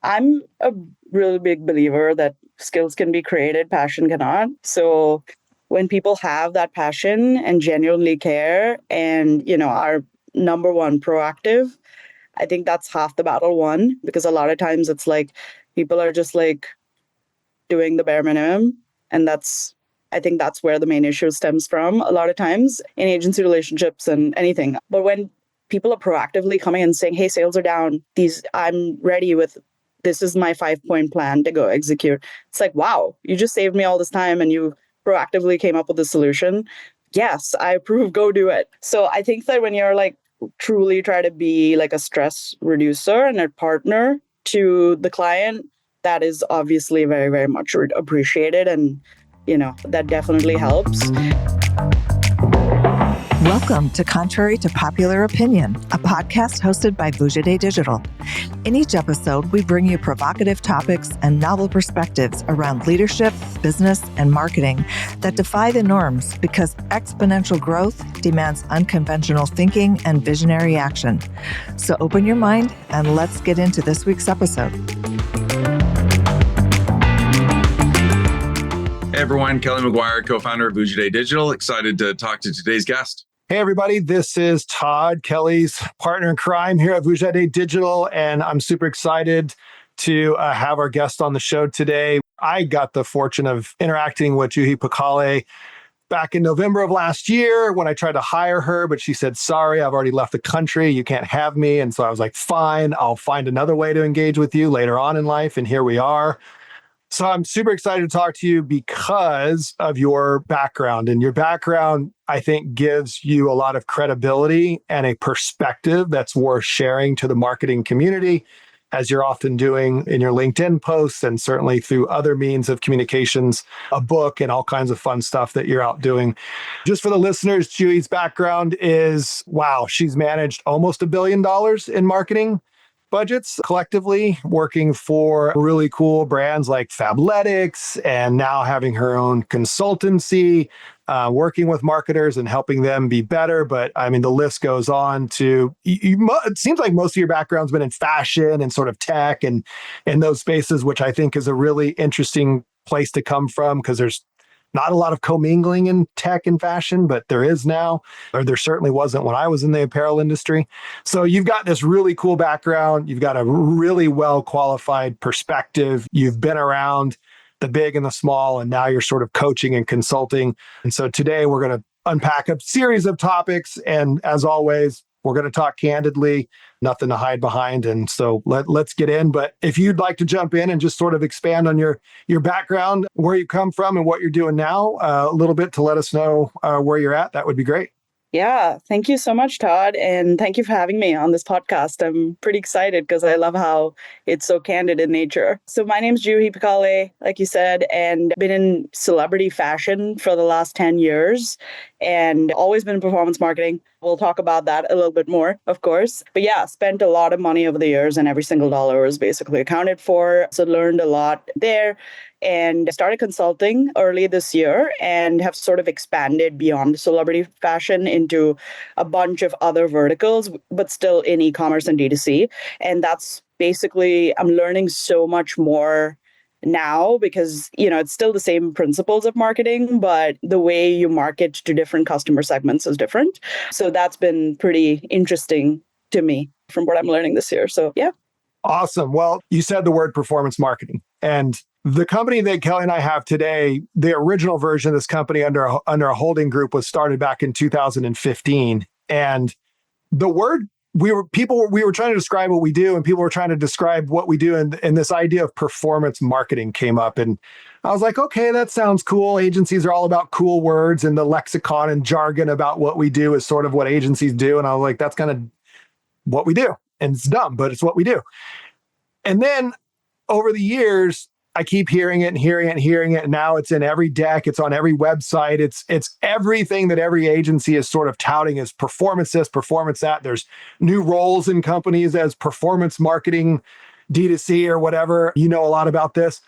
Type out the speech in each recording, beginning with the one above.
I'm a really big believer that skills can be created, passion cannot. So when people have that passion and genuinely care and, are number one proactive, I think that's half the battle won, because a lot of times it's like people are just like doing the bare minimum. And I think that's where the main issue stems from a lot of times in agency relationships and anything. But when people are proactively coming and saying, hey, sales are down, I'm ready with, this is my 5-point plan to go execute. It's like, wow, you just saved me all this time and you proactively came up with a solution. Yes, I approve, go do it. So I think that when you're like truly try to be like a stress reducer and a partner to the client, that is obviously very, very much appreciated. And, that definitely helps. Welcome to Contrary to Popular Opinion, a podcast hosted by Vujade Digital. In each episode, we bring you provocative topics and novel perspectives around leadership, business, and marketing that defy the norms because exponential growth demands unconventional thinking and visionary action. So open your mind and let's get into this week's episode. Hey everyone, Kelly McGuire, co-founder of Vujade Digital. Excited to talk to today's guest. Hey everybody, this is Todd, Kelly's partner in crime here at Vujade Digital, and I'm super excited to have our guest on the show today. I got the fortune of interacting with Juhi Pikale back in November of last year when I tried to hire her, but she said, sorry, I've already left the country. You can't have me. And so I was like, fine, I'll find another way to engage with you later on in life. And here we are. So I'm super excited to talk to you because of your background. And your background, I think, gives you a lot of credibility and a perspective that's worth sharing to the marketing community, as you're often doing in your LinkedIn posts and certainly through other means of communications, a book and all kinds of fun stuff that you're out doing. Just for the listeners, Juhi's background is, wow, she's managed almost $1 billion in marketing budgets collectively, working for really cool brands like Fabletics, and now having her own consultancy, working with marketers and helping them be better. But I mean, the list goes on to, it seems like most of your background's been in fashion and sort of tech and in those spaces, which I think is a really interesting place to come from because there's not a lot of commingling in tech and fashion, but there is now, or there certainly wasn't when I was in the apparel industry. So you've got this really cool background. You've got a really well-qualified perspective. You've been around the big and the small, and now you're sort of coaching and consulting. And so today we're going to unpack a series of topics. And as always, we're going to talk candidly, nothing to hide behind. And so let's get in. But if you'd like to jump in and just sort of expand on your background, where you come from and what you're doing now, a little bit to let us know where you're at, that would be great. Yeah, thank you so much, Todd. And thank you for having me on this podcast. I'm pretty excited because I love how it's so candid in nature. So my name's Juhi Pikale, like you said, and been in celebrity fashion for the last 10 years and always been in performance marketing. We'll talk about that a little bit more, of course. But yeah, spent a lot of money over the years and every single dollar was basically accounted for. So learned a lot there and started consulting early this year and have sort of expanded beyond celebrity fashion into a bunch of other verticals, but still in e-commerce and D2C. And that's basically, I'm learning so much more now because, it's still the same principles of marketing, but the way you market to different customer segments is different. So that's been pretty interesting to me from what I'm learning this year. So yeah. Awesome. Well, you said the word performance marketing, and the company that Kelly and I have today, the original version of this company under a holding group was started back in 2015. And the word we were trying to describe what we do, and people were trying to describe what we do, and this idea of performance marketing came up. And I was like, okay, that sounds cool. Agencies are all about cool words, and the lexicon and jargon about what we do is sort of what agencies do. And I was like, that's kind of what we do. And it's dumb, but it's what we do. And then over the years, I keep hearing it and hearing it and hearing it. And now it's in every deck. It's on every website. It's everything that every agency is sort of touting as performance this, performance that. There's new roles in companies as performance marketing, D2C or whatever. You know a lot about this.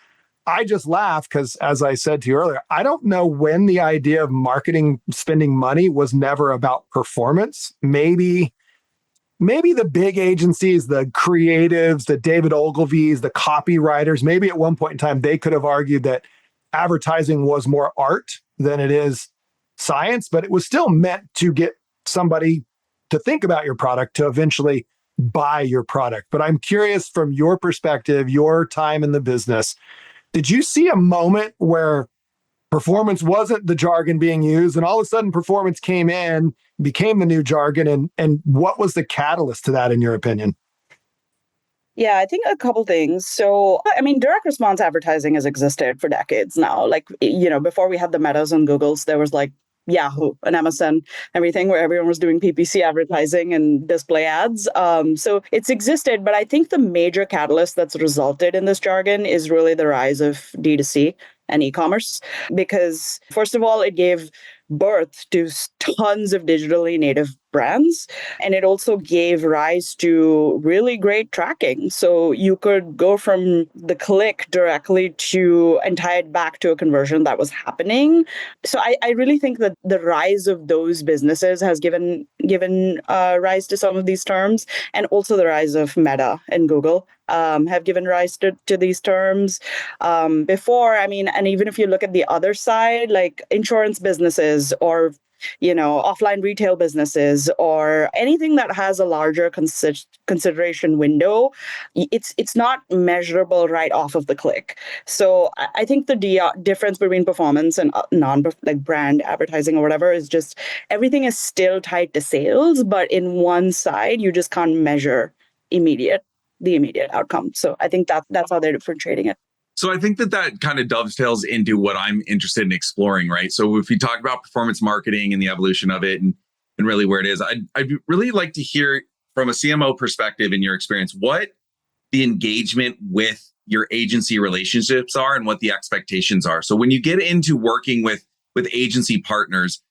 I just laugh because, as I said to you earlier, I don't know when the idea of marketing spending money was never about performance. Maybe maybe the big agencies, the creatives, the David Ogilvy's, the copywriters, maybe at one point in time, they could have argued that advertising was more art than it is science, but it was still meant to get somebody to think about your product to eventually buy your product. But I'm curious from your perspective, your time in the business, did you see a moment where performance wasn't the jargon being used and all of a sudden performance came in, became the new jargon? And what was the catalyst to that, in your opinion? Yeah, I think a couple things. So, I mean, direct response advertising has existed for decades now. Like, before we had the Metas and Googles, there was like Yahoo and MSN, everything where everyone was doing PPC advertising and display ads. So it's existed, but I think the major catalyst that's resulted in this jargon is really the rise of D2C and e-commerce, because first of all, it gave birth to tons of digitally native brands. And it also gave rise to really great tracking. So you could go from the click directly to and tie it back to a conversion that was happening. So I really think that the rise of those businesses has given rise to some of these terms, and also the rise of Meta and Google have given rise to these terms. Before, I mean, and even if you look at the other side, like insurance businesses or offline retail businesses or anything that has a larger consideration window, it's not measurable right off of the click. So I think the difference between performance and non like brand advertising or whatever is just everything is still tied to sales, but in one side you just can't measure the immediate outcome. So I think that's how they're differentiating it. So I think that kind of dovetails into what I'm interested in exploring, right? So if we talk about performance marketing and the evolution of it and really where it is, I'd really like to hear from a CMO perspective in your experience, what the engagement with your agency relationships are and what the expectations are. So when you get into working with agency partners,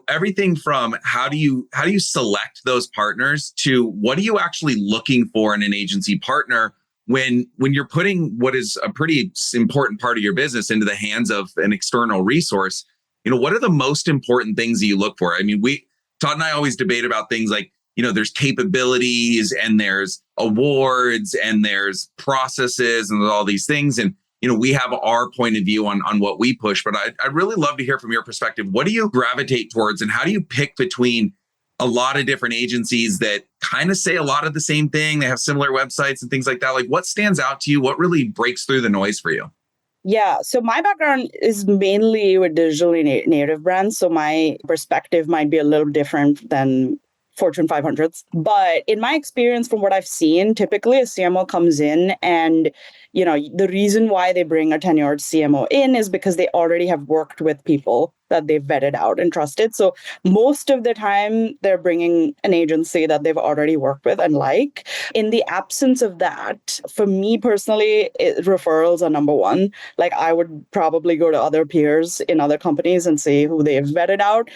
everything from how do you select those partners to what are you actually looking for in an agency partner when you're putting what is a pretty important part of your business into the hands of an external resource. What are the most important things that you look for? I mean, Todd and I always debate about things like, there's capabilities and there's awards and there's processes and all these things. And, we have our point of view on what we push, but I'd really love to hear from your perspective. What do you gravitate towards and how do you pick between a lot of different agencies that kind of say a lot of the same thing? They have similar websites and things like that. Like, what stands out to you? What really breaks through the noise for you? Yeah, so my background is mainly with digitally native brands. So my perspective might be a little different than Fortune 500s. But in my experience, from what I've seen, typically a CMO comes in and, the reason why they bring a tenured CMO in is because they already have worked with people that they've vetted out and trusted. So most of the time, they're bringing an agency that they've already worked with and like. In the absence of that, for me personally, referrals are number one. Like I would probably go to other peers in other companies and see who they've vetted out,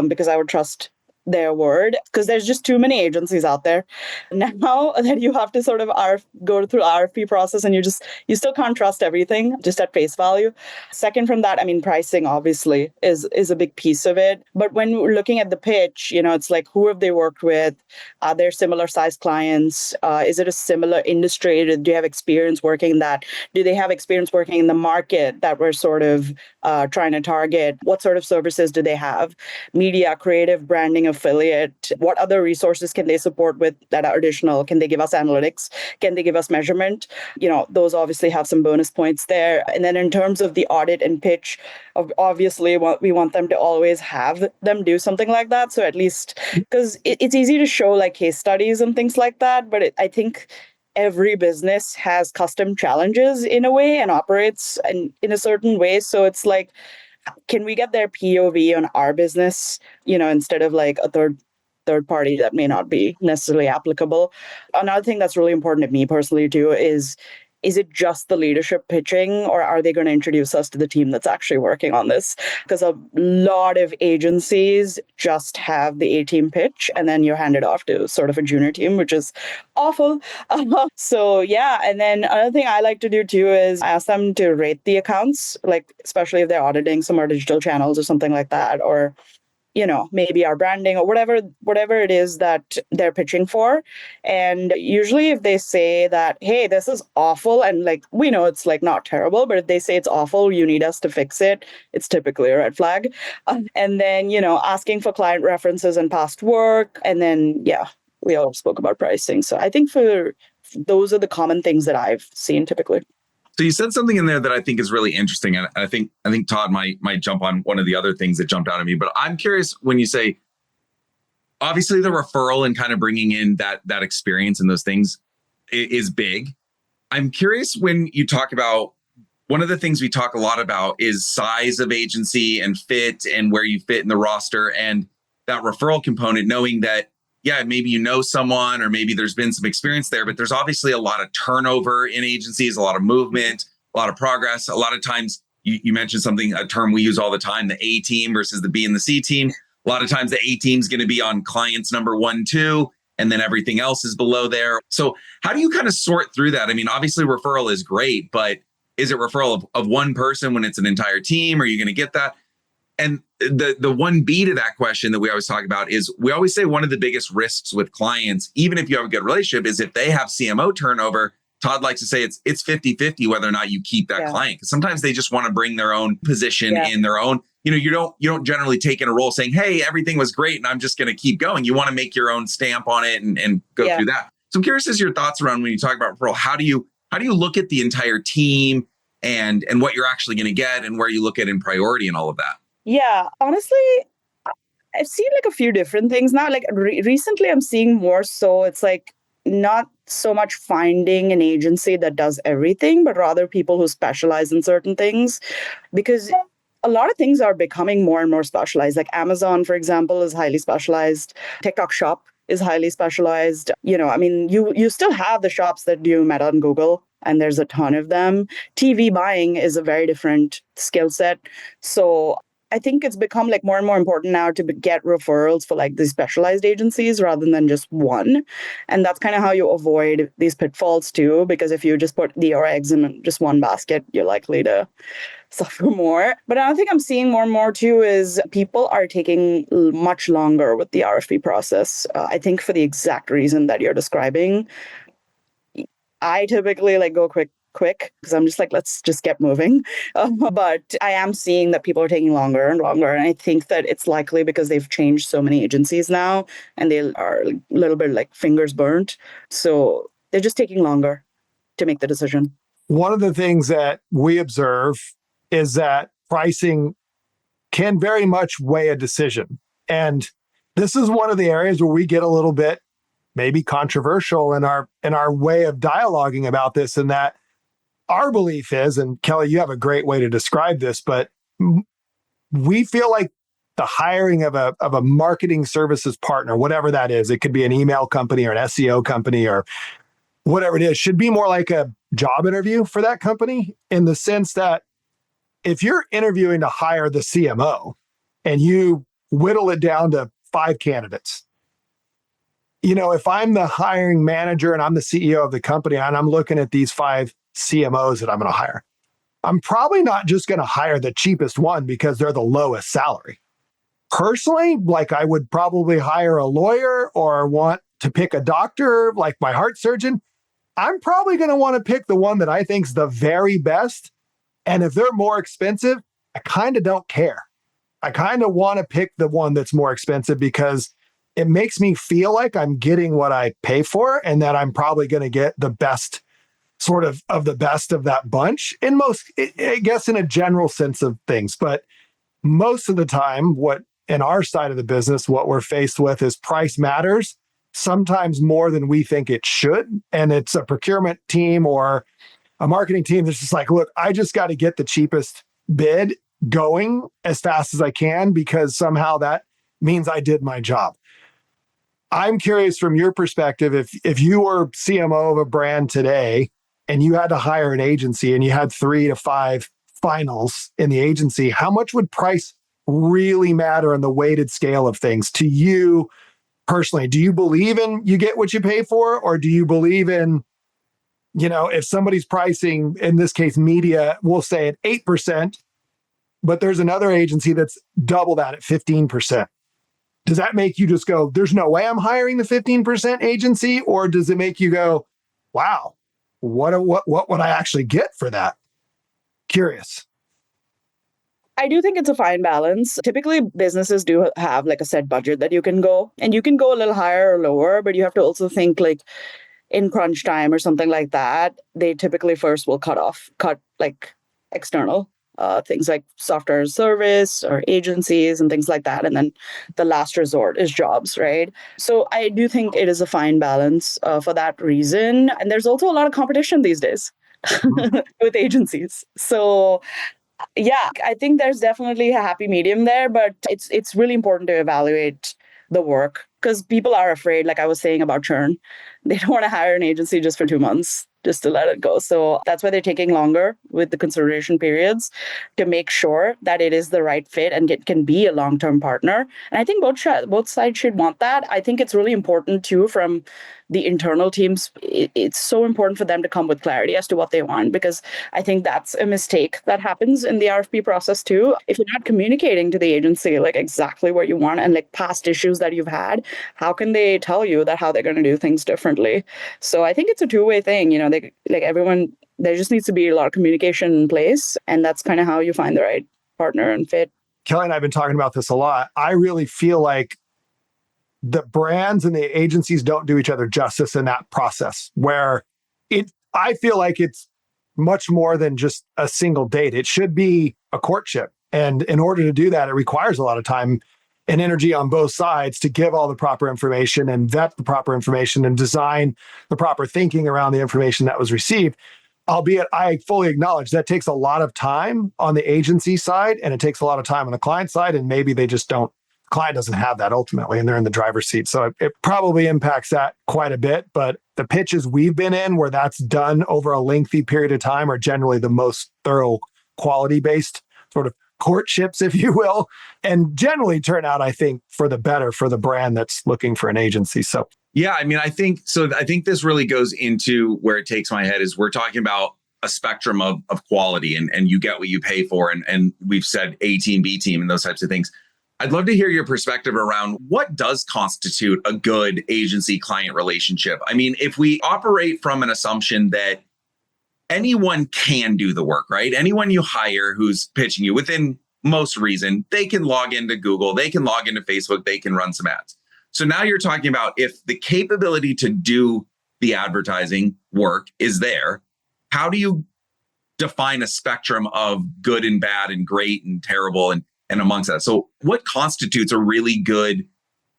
because I would trust their word, because there's just too many agencies out there now that you have to sort of go through RFP process, and you still can't trust everything just at face value. Second from that, I mean, pricing obviously is a big piece of it. But when we're looking at the pitch, it's like, who have they worked with? Are there similar size clients? Is it a similar industry? Do you have experience working in that? Do they have experience working in the market that we're sort of trying to target? What sort of services do they have? Media, creative, branding, affiliate. What other resources can they support with that are additional? Can they give us analytics? Can they give us measurement? Those obviously have some bonus points there. And then in terms of the audit and pitch, obviously we want them to always have them do something like that. So at least, because it's easy to show like case studies and things like that, but I think every business has custom challenges in a way and operates in a certain way. So it's like, can we get their POV on our business, instead of like a third party that may not be necessarily applicable? Another thing that's really important to me personally too is it just the leadership pitching, or are they going to introduce us to the team that's actually working on this? Because a lot of agencies just have the A-team pitch and then you're handed off to sort of a junior team, which is awful. So yeah, and then another thing I like to do too is ask them to rate the accounts, like especially if they're auditing some of our digital channels or something like that, or maybe our branding or whatever it is that they're pitching for. And usually if they say that, hey, this is awful, and like we know it's like not terrible, but if they say it's awful, you need us to fix it, it's typically a red flag. And then, asking for client references and past work. And then, yeah, we all spoke about pricing. So I think those are the common things that I've seen typically. So you said something in there that I think is really interesting, and I think Todd might jump on one of the other things that jumped out at me. But I'm curious when you say, obviously, the referral and kind of bringing in that experience and those things is big. I'm curious when you talk about, one of the things we talk a lot about is size of agency and fit and where you fit in the roster, and that referral component, knowing that, yeah, maybe someone, or maybe there's been some experience there, but there's obviously a lot of turnover in agencies, a lot of movement, a lot of progress. A lot of times you mentioned a term we use all the time, the A team versus the B and the C team. A lot of times the A team's going to be on clients number 1, 2, and then everything else is below there. So how do you kind of sort through that? I mean, obviously referral is great, but is it referral of one person when it's an entire team? Are you going to get that? And the 1B to that question that we always talk about is, we always say one of the biggest risks with clients, even if you have a good relationship, is if they have CMO turnover. Todd likes to say it's 50-50 whether or not you keep that client. Because sometimes they just want to bring their own position in their own, you don't generally take in a role saying, hey, everything was great and I'm just going to keep going. You want to make your own stamp on it and go through that. So I'm curious as your thoughts around when you talk about referral, how do you look at the entire team and what you're actually going to get and where you look at in priority and all of that? Yeah, honestly, I've seen like a few different things now. Like recently, I'm seeing more so it's like not so much finding an agency that does everything, but rather people who specialize in certain things. Because a lot of things are becoming more and more specialized. Like Amazon, for example, is highly specialized. TikTok Shop is highly specialized. You still have the shops that do Meta and Google, and there's a ton of them. TV buying is a very different skill set. So I think it's become like more and more important now to get referrals for like these specialized agencies rather than just one. And that's kind of how you avoid these pitfalls too, because if you just put your eggs in just one basket, you're likely to suffer more. But I think I'm seeing more and more too is people are taking much longer with the RFP process. I think for the exact reason that you're describing. I typically like go quick because I'm just like, let's just get moving. But I am seeing that people are taking longer and longer. And I think that it's likely because they've changed so many agencies now and they are a little bit like fingers burnt. So they're just taking longer to make the decision. One of the things that we observe is that pricing can very much weigh a decision. And this is one of the areas where we get a little bit maybe controversial in our way of dialoguing about this, and that our belief is, and Kelly, you have a great way to describe this, but we feel like the hiring of a marketing services partner, whatever that is, it could be an email company or an SEO company or whatever it is, should be more like a job interview for that company, in the sense that if you're interviewing to hire the CMO and you whittle it down to 5 candidates, if I'm the hiring manager and I'm the CEO of the company and I'm looking at these 5 CMOs that I'm going to hire, I'm probably not just going to hire the cheapest one because they're the lowest salary. Personally, like I would probably hire a lawyer or want to pick a doctor, like my heart surgeon. I'm probably going to want to pick the one that I think's the very best. And if they're more expensive, I kind of don't care. I kind of want to pick the one that's more expensive because it makes me feel like I'm getting what I pay for and that I'm probably going to get the best sort of the best of that bunch in most, I guess, in a general sense of things. But most of the time, what in our side of the business, what we're faced with is price matters, sometimes more than we think it should. And it's a procurement team or a marketing team that's just like, look, I just got to get the cheapest bid going as fast as I can because somehow that means I did my job. I'm curious from your perspective, if you were CMO of a brand today and you had to hire an agency and you had 3 to 5 finals in the agency, how much would price really matter in the weighted scale of things to you personally? Do you believe in you get what you pay for, or do you believe in, if somebody's pricing, in this case, media, we'll say at 8%, but there's another agency that's double that at 15%. does that make you just go, there's no way I'm hiring the 15% agency? Or does it make you go, wow, what would I actually get for that? Curious. I do think it's a fine balance. Typically, businesses do have like a set budget that you can go, and you can go a little higher or lower, but you have to also think like in crunch time or something like that, they typically first will cut like external things like software as a service or agencies and things like that. And then the last resort is jobs, right? So I do think it is a fine balance for that reason. And there's also a lot of competition these days with agencies. So yeah, I think there's definitely a happy medium there, but it's really important to evaluate the work because people are afraid, like I was saying about churn. They don't want to hire an agency just for 2 months just to let it go. So that's why they're taking longer with the consideration periods to make sure that it is the right fit and it can be a long-term partner. And I think both sides should want that. I think it's really important too from the internal teams. It's so important for them to come with clarity as to what they want, because I think that's a mistake that happens in the RFP process too. If you're not communicating to the agency like exactly what you want and like past issues that you've had, how can they tell you that how they're going to do things differently? So I think it's a two-way thing. Like everyone, there just needs to be a lot of communication in place, and that's kind of how you find the right partner and fit. Kelly and I have been talking about this a lot. I really feel like the brands and the agencies don't do each other justice in that process where I feel like it's much more than just a single date. It should be a courtship. And in order to do that, it requires a lot of time and energy on both sides to give all the proper information and vet the proper information and design the proper thinking around the information that was received. Albeit I fully acknowledge that takes a lot of time on the agency side and it takes a lot of time on the client side. And maybe they just don't, the client doesn't have that ultimately and they're in the driver's seat. So it probably impacts that quite a bit. But the pitches we've been in where that's done over a lengthy period of time are generally the most thorough, quality-based sort of courtships, if you will, and generally turn out, I think, for the better for the brand that's looking for an agency. So yeah, I mean, I think this really goes into where it takes my head is we're talking about a spectrum of quality and you get what you pay for. And we've said A team, B team, and those types of things. I'd love to hear your perspective around what does constitute a good agency client relationship. I mean, if we operate from an assumption that anyone can do the work, right? Anyone you hire who's pitching you within most reason, they can log into Google, they can log into Facebook, they can run some ads. So now you're talking about if the capability to do the advertising work is there, how do you define a spectrum of good and bad and great and terrible and amongst that? So what constitutes a really good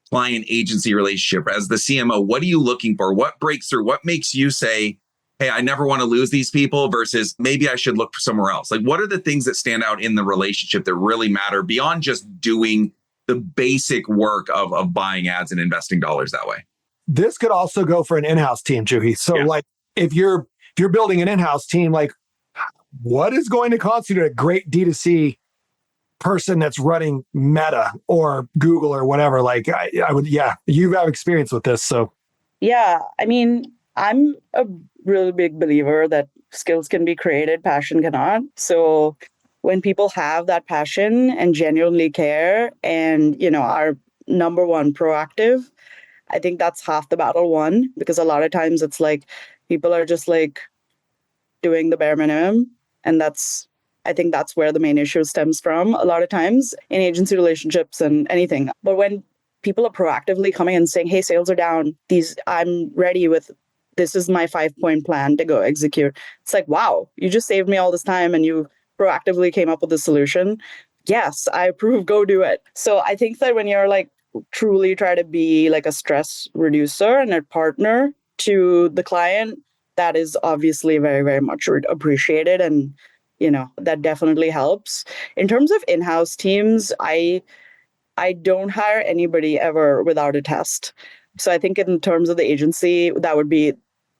client agency relationship as the CMO? What are you looking for? What breaks through? What makes you say, hey, I never want to lose these people versus maybe I should look for somewhere else? Like, what are the things that stand out in the relationship that really matter beyond just doing the basic work of buying ads and investing dollars that way? this could also go for an in-house team, Juhi. So like if you're building an in-house team, like what is going to constitute a great D2C person that's running Meta or Google or whatever? Like I would, you have experience with this. So yeah, I mean, I'm a really big believer that skills can be created, passion cannot. So when people have that passion and genuinely care and, are number one proactive, I think that's half the battle won, because a lot of times it's like people are just like doing the bare minimum. And I think that's where the main issue stems from a lot of times in agency relationships and anything. But when people are proactively coming and saying, hey, sales are down, I'm ready with, this is my 5-point plan to go execute. It's like, wow, you just saved me all this time and you proactively came up with a solution. Yes, I approve, go do it. So I think that when you're like truly try to be like a stress reducer and a partner to the client, that is obviously very, very much appreciated. And, that definitely helps. In terms of in-house teams, I don't hire anybody ever without a test. So I think in terms of the agency, that would be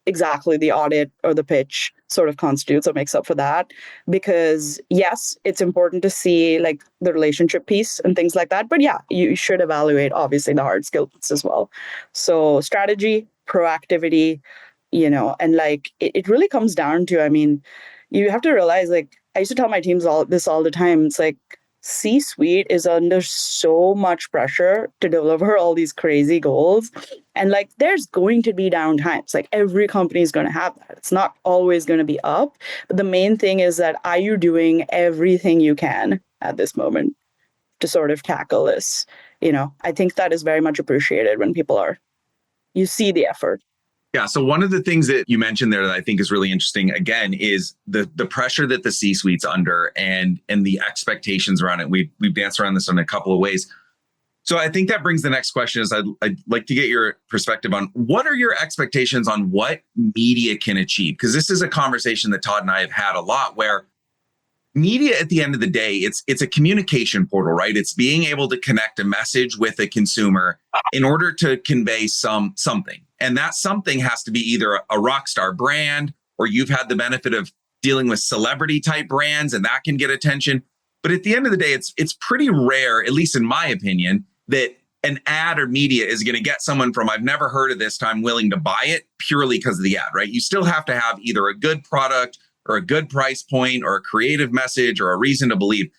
exactly the audit or the pitch sort of constitutes or makes up for that. Because yes, it's important to see like the relationship piece and things like that. But yeah, you should evaluate obviously the hard skills as well. So strategy, proactivity, and like it really comes down to, I mean, you have to realize, like I used to tell my teams all the time, it's like C-suite is under so much pressure to deliver all these crazy goals. And like, there's going to be down times. Like, every company is going to have that. It's not always going to be up. But the main thing is that, are you doing everything you can at this moment to sort of tackle this? I think that is very much appreciated when you see the effort. Yeah. So one of the things that you mentioned there that I think is really interesting, again, is the pressure that the C-suite's under and the expectations around it. We've danced around this in a couple of ways. So I think that brings the next question is I'd like to get your perspective on what are your expectations on what media can achieve? Because this is a conversation that Todd and I have had a lot where media at the end of the day, it's a communication portal, right? It's being able to connect a message with a consumer in order to convey something. And that something has to be either a rock star brand, or you've had the benefit of dealing with celebrity type brands and that can get attention. But at the end of the day, it's pretty rare, at least in my opinion, that an ad or media is going to get someone from I've never heard of this to I'm willing to buy it purely because of the ad, right? You still have to have either a good product or a good price point or a creative message or a reason to believe.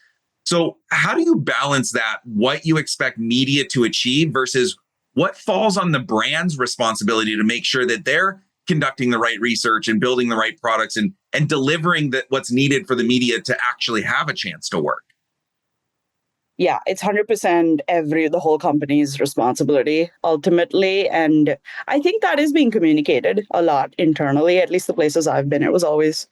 So how do you balance that, what you expect media to achieve versus what falls on the brand's responsibility to make sure that they're conducting the right research and building the right products and delivering what's needed for the media to actually have a chance to work? Yeah, it's 100% the whole company's responsibility ultimately. And I think that is being communicated a lot internally, at least the places I've been. It was always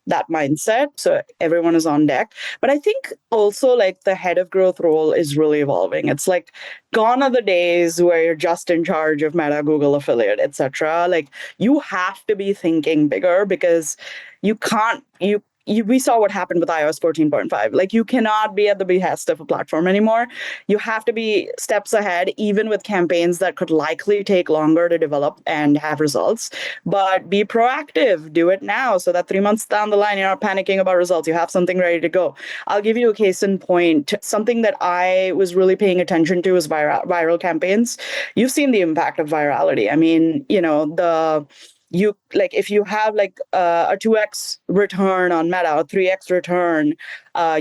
that mindset. So everyone is on deck. But I think also like the head of growth role is really evolving. It's like gone are the days where you're just in charge of Meta, Google affiliate, etc. Like, you have to be thinking bigger because you can't, we saw what happened with iOS 14.5. Like, you cannot be at the behest of a platform anymore. You have to be steps ahead, even with campaigns that could likely take longer to develop and have results. But be proactive, do it now so that 3 months down the line, you're not panicking about results. You have something ready to go. I'll give you a case in point. Something that I was really paying attention to is viral campaigns. You've seen the impact of virality. I mean, if you have like a 2x return on Meta or 3x return,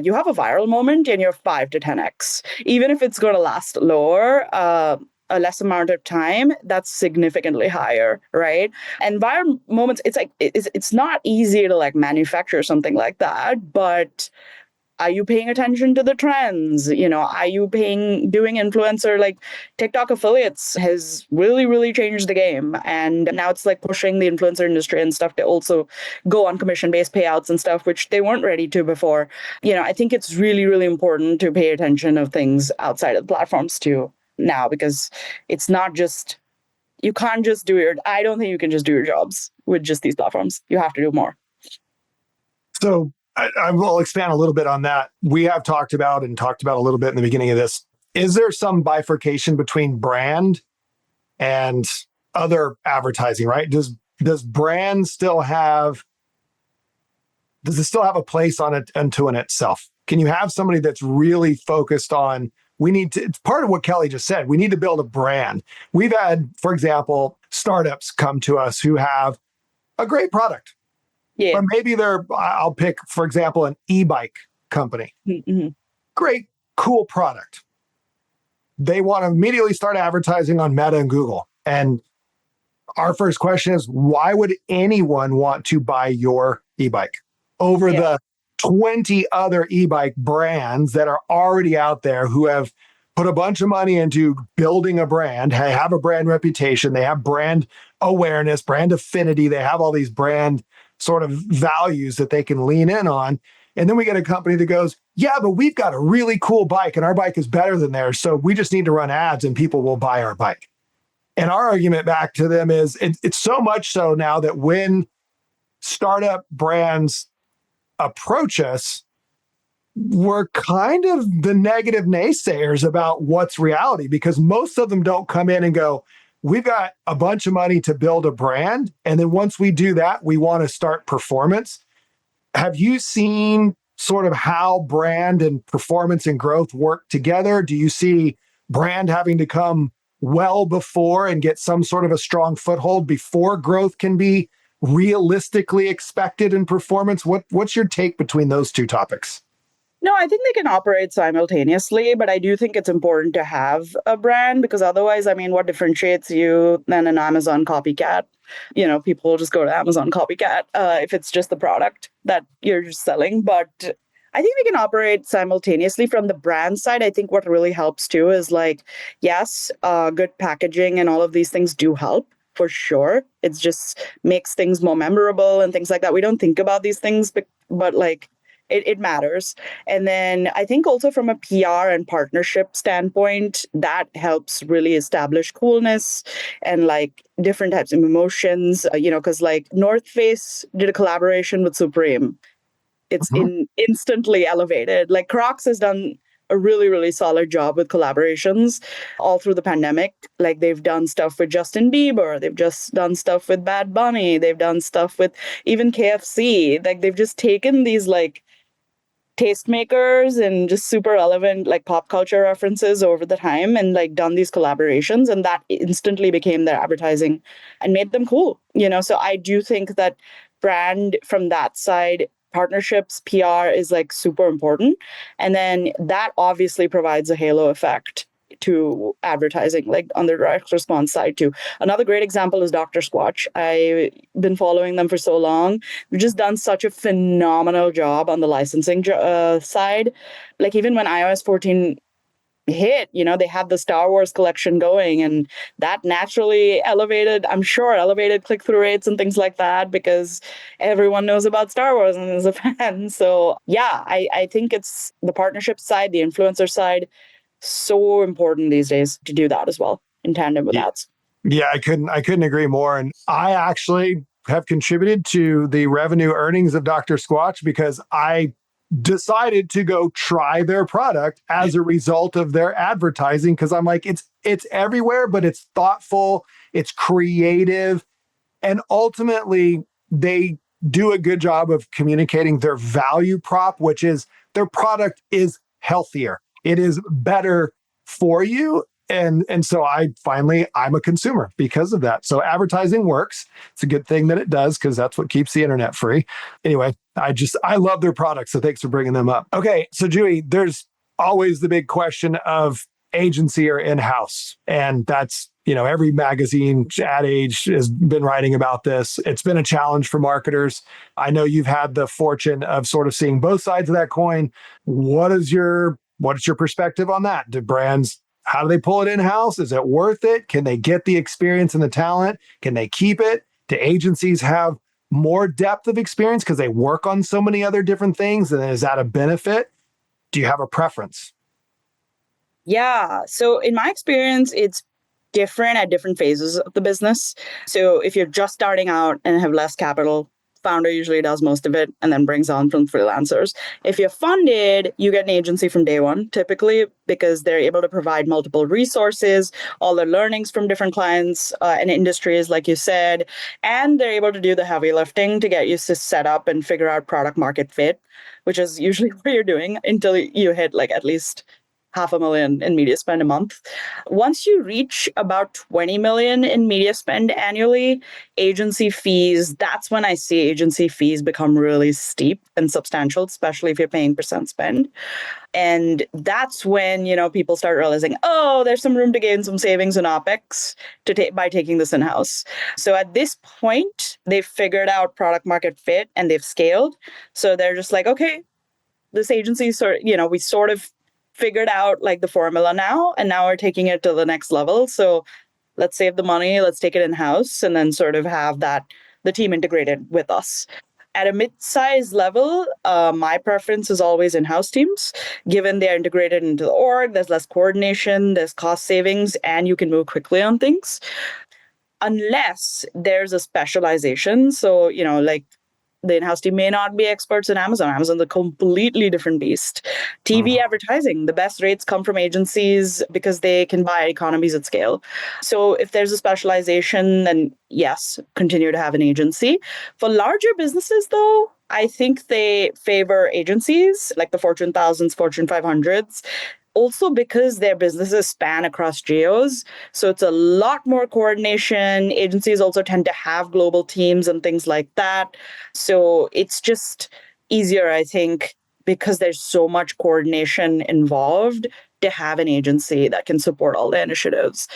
you have a viral moment and you're 5 to 10x. Even if it's going to last lower, a less amount of time, that's significantly higher, right? And viral moments, it's not easy to like manufacture something like that, but are you paying attention to the trends? Are you doing influencer, like TikTok affiliates has really, really changed the game. And now it's like pushing the influencer industry and stuff to also go on commission-based payouts and stuff, which they weren't ready to before. I think it's really, really important to pay attention of things outside of the platforms too now, because it's not just, I don't think you can just do your jobs with just these platforms. You have to do more. So I will expand a little bit on that. We have talked about a little bit in the beginning of this. Is there some bifurcation between brand and other advertising, right? Does brand still have a place on it unto in itself? Can you have somebody that's really focused on, it's part of what Kelly just said, we need to build a brand. We've had, for example, startups come to us who have a great product. Yeah. Or maybe I'll pick, for example, an e-bike company. Mm-hmm. Great, cool product. They want to immediately start advertising on Meta and Google. And our first question is, why would anyone want to buy your e-bike over the 20 other e-bike brands that are already out there who have put a bunch of money into building a brand, have a brand reputation, they have brand awareness, brand affinity, they have all these brand sort of values that they can lean in on. And then we get a company that goes, yeah, but we've got a really cool bike and our bike is better than theirs. So we just need to run ads and people will buy our bike. And our argument back to them is it's so much so now that when startup brands approach us, we're kind of the negative naysayers about what's reality, because most of them don't come in and go, we've got a bunch of money to build a brand. And then once we do that, we want to start performance. Have you seen sort of how brand and performance and growth work together? Do you see brand having to come well before and get some sort of a strong foothold before growth can be realistically expected in performance? What's your take between those two topics? No, I think they can operate simultaneously, but I do think it's important to have a brand because otherwise, I mean, what differentiates you than an Amazon copycat? People will just go to Amazon copycat if it's just the product that you're just selling. But I think they can operate simultaneously from the brand side. I think what really helps too is like, yes, good packaging and all of these things do help for sure. It just makes things more memorable and things like that. We don't think about these things, but like, it matters. And then I think also from a PR and partnership standpoint, that helps really establish coolness and like different types of emotions, because like North Face did a collaboration with Supreme. It's Mhm. instantly elevated. Like Crocs has done a really, really solid job with collaborations all through the pandemic. Like they've done stuff with Justin Bieber, they've just done stuff with Bad Bunny, they've done stuff with even KFC. Like they've just taken these like tastemakers and just super relevant like pop culture references over the time and like done these collaborations, and that instantly became their advertising and made them cool. So I do think that brand from that side, partnerships, PR is like super important, and then that obviously provides a halo effect to advertising, like on the direct response side too. Another great example is Dr. Squatch. I've been following them for so long. We've just done such a phenomenal job on the licensing side. Like even when iOS 14 hit, they had the Star Wars collection going, and that naturally elevated click-through rates and things like that because everyone knows about Star Wars and is a fan. So yeah, I think it's the partnership side, the influencer side, so important these days to do that as well in tandem with ads. Yeah, I couldn't agree more. And I actually have contributed to the revenue earnings of Dr. Squatch because I decided to go try their product as a result of their advertising because I'm like it's everywhere, but it's thoughtful, it's creative, and ultimately they do a good job of communicating their value prop, which is their product is healthier. It is better for you. And so I'm a consumer because of that. So advertising works. It's a good thing that it does because that's what keeps the internet free. Anyway, I love their products. So thanks for bringing them up. Okay. So Juhi, there's always the big question of agency or in-house. And that's, every magazine, Ad Age has been writing about this. It's been a challenge for marketers. I know you've had the fortune of sort of seeing both sides of that coin. What's your perspective on that? Do brands, how do they pull it in-house? Is it worth it? Can they get the experience and the talent? Can they keep it? Do agencies have more depth of experience because they work on so many other different things? And is that a benefit? Do you have a preference? Yeah. So in my experience, it's different at different phases of the business. So if you're just starting out and have less capital, founder usually does most of it and then brings on from freelancers. If you're funded, you get an agency from day one, typically, because they're able to provide multiple resources, all the learnings from different clients and industries, like you said, and they're able to do the heavy lifting to get you to set up and figure out product market fit, which is usually what you're doing until you hit like at least $500,000 in media spend a month. Once you reach about 20 million in media spend annually, agency fees, that's when I see agency fees become really steep and substantial, especially if you're paying percent spend. And that's when, people start realizing, oh, there's some room to gain some savings in OpEx by taking this in-house. So at this point, they've figured out product market fit and they've scaled. So they're just like, okay, this agency we sort of figured out like the formula now, and now we're taking it to the next level. So let's save the money, let's take it in-house, and then sort of have the team integrated with us. At a mid-size level, my preference is always in-house teams, given they're integrated into the org, there's less coordination, there's cost savings, and you can move quickly on things. Unless there's a specialization. So, like the in-house team may not be experts in Amazon. Amazon's a completely different beast. TV advertising, the best rates come from agencies because they can buy economies at scale. So if there's a specialization, then yes, continue to have an agency. For larger businesses, though, I think they favor agencies like the Fortune thousands, Fortune 500s, also because their businesses span across geos. So it's a lot more coordination. Agencies also tend to have global teams and things like that. So it's just easier, I think, because there's so much coordination involved to have an agency that can support all the initiatives.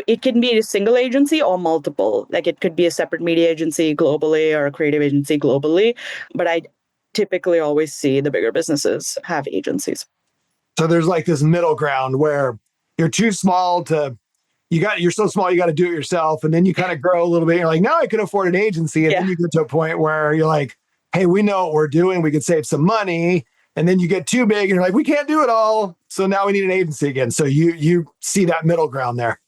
It can be a single agency or multiple. Like it could be a separate media agency globally or a creative agency globally. But I typically always see the bigger businesses have agencies. So there's like this middle ground where you're too small to you're so small you got to do it yourself, and then you kind of grow a little bit. You're like, now I can afford an agency, and then you get to a point where you're like, hey, we know what we're doing. We could save some money, and then you get too big, and you're like, we can't do it all. So now we need an agency again. So you see that middle ground there.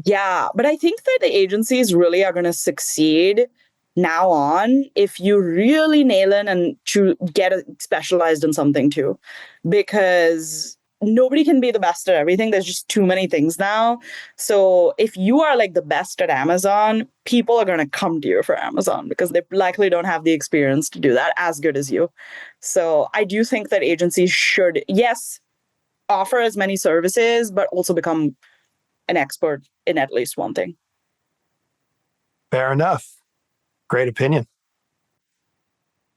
Yeah, but I think that the agencies really are going to succeed now on if you really nail in and to get specialized in something too, because nobody can be the best at everything. There's just too many things now. So if you are like the best at Amazon, people are going to come to you for Amazon because they likely don't have the experience to do that as good as you. So I do think that agencies should, yes, offer as many services, but also become an expert in at least one thing. Fair enough. Great opinion.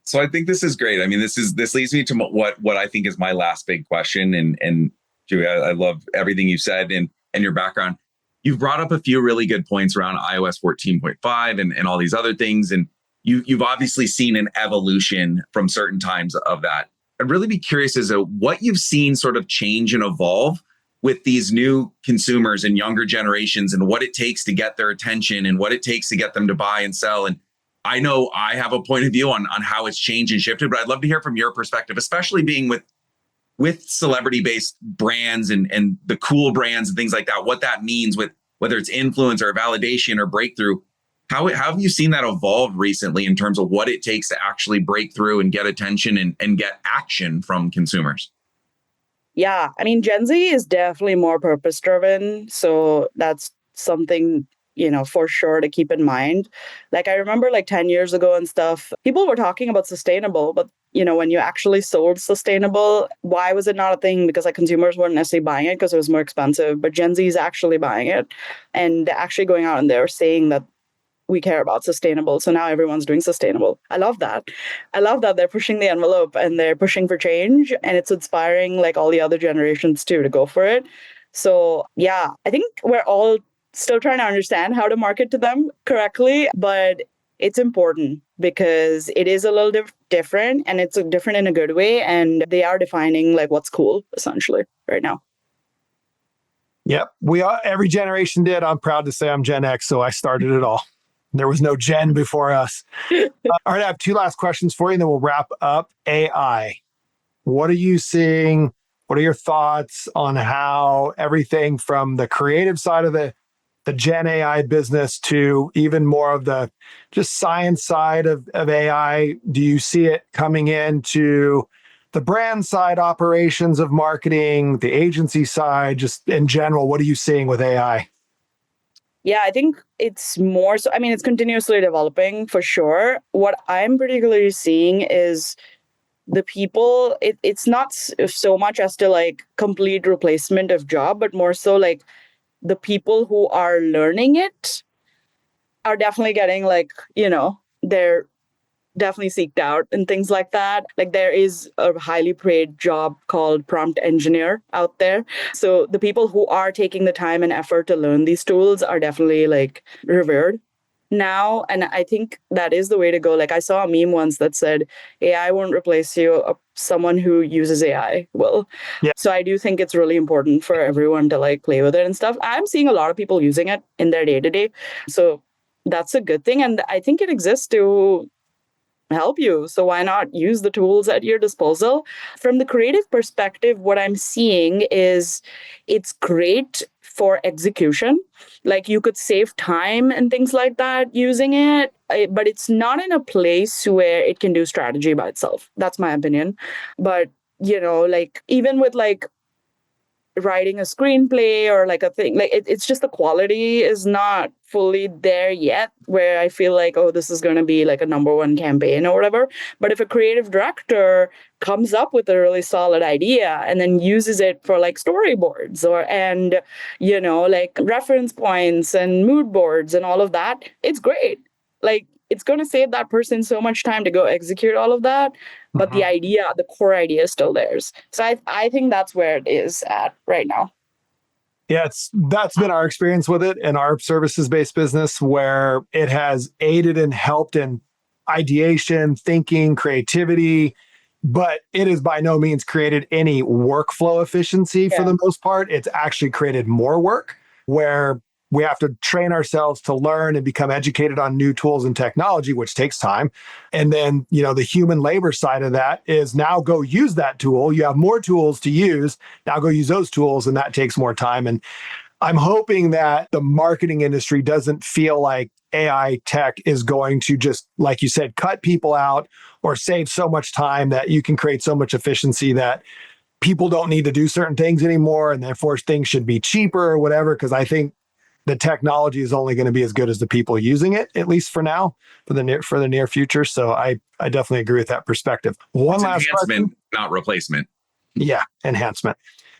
So I think this is great. I mean, this leads me to what I think is my last big question. And Juhi, I love everything you said and your background. You've brought up a few really good points around iOS 14.5 and all these other things. And you've obviously seen an evolution from certain times of that. I'd really be curious as to what you've seen sort of change and evolve with these new consumers and younger generations and what it takes to get their attention and what it takes to get them to buy and sell. And I know I have a point of view on how it's changed and shifted, but I'd love to hear from your perspective, especially being with celebrity-based brands and the cool brands and things like that, what that means with whether it's influence or validation or breakthrough. How have you seen that evolve recently in terms of what it takes to actually break through and get attention and get action from consumers? Yeah, I mean, Gen Z is definitely more purpose driven. So that's something, for sure to keep in mind. Like, I remember like 10 years ago and stuff, people were talking about sustainable, but when you actually sold sustainable, why was it not a thing? Because like consumers weren't necessarily buying it because it was more expensive, but Gen Z is actually buying it and actually going out and they're saying that we care about sustainable. So now everyone's doing sustainable. I love that. I love that they're pushing the envelope and they're pushing for change. And it's inspiring like all the other generations too to go for it. So yeah, I think we're all still trying to understand how to market to them correctly, but it's important because it is a little different and it's different in a good way. And they are defining like what's cool essentially right now. Yep. Every generation did. I'm proud to say I'm Gen X, so I started it all. There was no Gen before us. All right, I have two last questions for you, and then we'll wrap up. AI. What are you seeing? What are your thoughts on how everything from the creative side of the Gen AI business to even more of the just science side of AI? Do you see it coming into the brand side operations of marketing, the agency side, just in general? What are you seeing with AI? Yeah, I think it's more so. I mean, it's continuously developing for sure. What I'm particularly seeing is the people, it's not so much as to like complete replacement of job, but more so like the people who are learning it are definitely getting like, they're definitely seeked out and things like that. Like there is a highly paid job called prompt engineer out there. So the people who are taking the time and effort to learn these tools are definitely like revered now. And I think that is the way to go. Like I saw a meme once that said, AI won't replace you. Someone who uses AI will. Yeah. So I do think it's really important for everyone to like play with it and stuff. I'm seeing a lot of people using it in their day to day. So that's a good thing. And I think it exists to help you. So why not use the tools at your disposal? From the creative perspective, what I'm seeing is it's great for execution. Like you could save time and things like that using it, but it's not in a place where it can do strategy by itself. That's my opinion. But, like even with like writing a screenplay or like a thing, like it's just the quality is not fully there yet where I feel like, oh, this is going to be like a number one campaign or whatever. But if a creative director comes up with a really solid idea and then uses it for like storyboards and like reference points and mood boards and all of that, it's great. Like it's going to save that person so much time to go execute all of that. But the idea, the core idea is still theirs. So I think that's where it is at right now. Yeah, that's been our experience with it in our services-based business, where it has aided and helped in ideation, thinking, creativity, but it has by no means created any workflow efficiency for the most part. It's actually created more work where we have to train ourselves to learn and become educated on new tools and technology, which takes time. And then, the human labor side of that is now go use that tool. You have more tools to use. Now go use those tools, and that takes more time. And I'm hoping that the marketing industry doesn't feel like AI tech is going to just, like you said, cut people out or save so much time that you can create so much efficiency that people don't need to do certain things anymore. And therefore things should be cheaper or whatever. Because I think the technology is only going to be as good as the people using it, at least for now, for the near future. So I definitely agree with that perspective. One last enhancement, question. not replacement. Yeah, enhancement.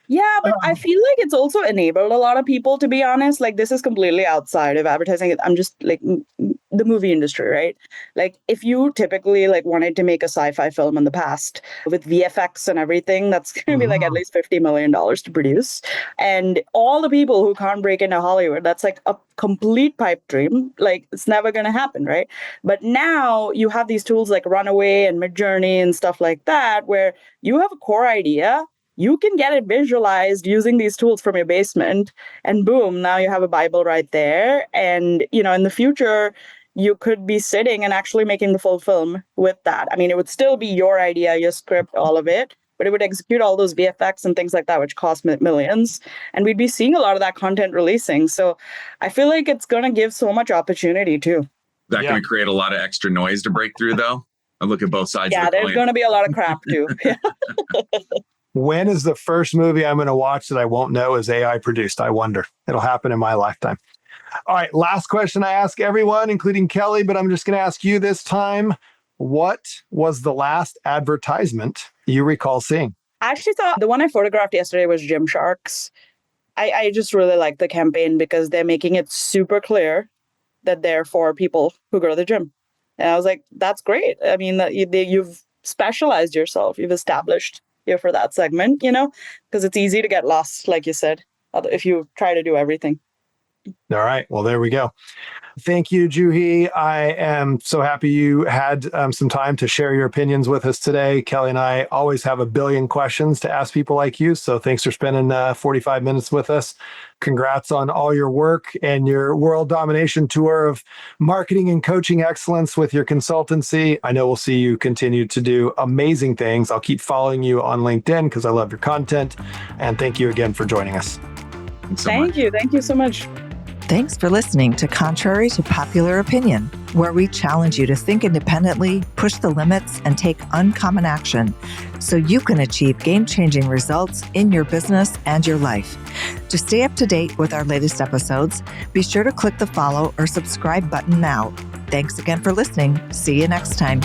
Yeah, but I feel like it's also enabled a lot of people, to be honest. Like, this is completely outside of advertising. I'm just like the movie industry, right? Like, if you typically like wanted to make a sci-fi film in the past with VFX and everything, that's going to be like at least $50 million to produce. And all the people who can't break into Hollywood, that's like a complete pipe dream. Like, it's never going to happen, right? But now you have these tools like Runaway and Midjourney and stuff like that, where you have a core idea. You can get it visualized using these tools from your basement, and boom, now you have a Bible right there. And, in the future, you could be sitting and actually making the full film with that. I mean, it would still be your idea, your script, all of it, but it would execute all those VFX and things like that, which cost millions. And we'd be seeing a lot of that content releasing. So I feel like it's going to give so much opportunity too. That going to create a lot of extra noise to break through, though? I look at both sides of the coin. Yeah, there's going to be a lot of crap too. When is the first movie I'm going to watch that I won't know is AI produced? I wonder. It'll happen in my lifetime. All right, last question I ask everyone, including Kelly, but I'm just going to ask you this time. What was the last advertisement you recall seeing? I actually thought the one I photographed yesterday was Gymshark's. I just really like the campaign because they're making it super clear that they're for people who go to the gym. And I was like, that's great. I mean, you've specialized yourself. You've established you're for that segment, because it's easy to get lost, like you said, if you try to do everything. All right. Well, there we go. Thank you, Juhi. I am so happy you had some time to share your opinions with us today. Kelly and I always have a billion questions to ask people like you. So thanks for spending 45 minutes with us. Congrats on all your work and your world domination tour of marketing and coaching excellence with your consultancy. I know we'll see you continue to do amazing things. I'll keep following you on LinkedIn because I love your content. And thank you again for joining us. Thank you. Thank you so much. Thanks for listening to Contrary to Popular Opinion, where we challenge you to think independently, push the limits, and take uncommon action so you can achieve game-changing results in your business and your life. To stay up to date with our latest episodes, be sure to click the follow or subscribe button now. Thanks again for listening. See you next time.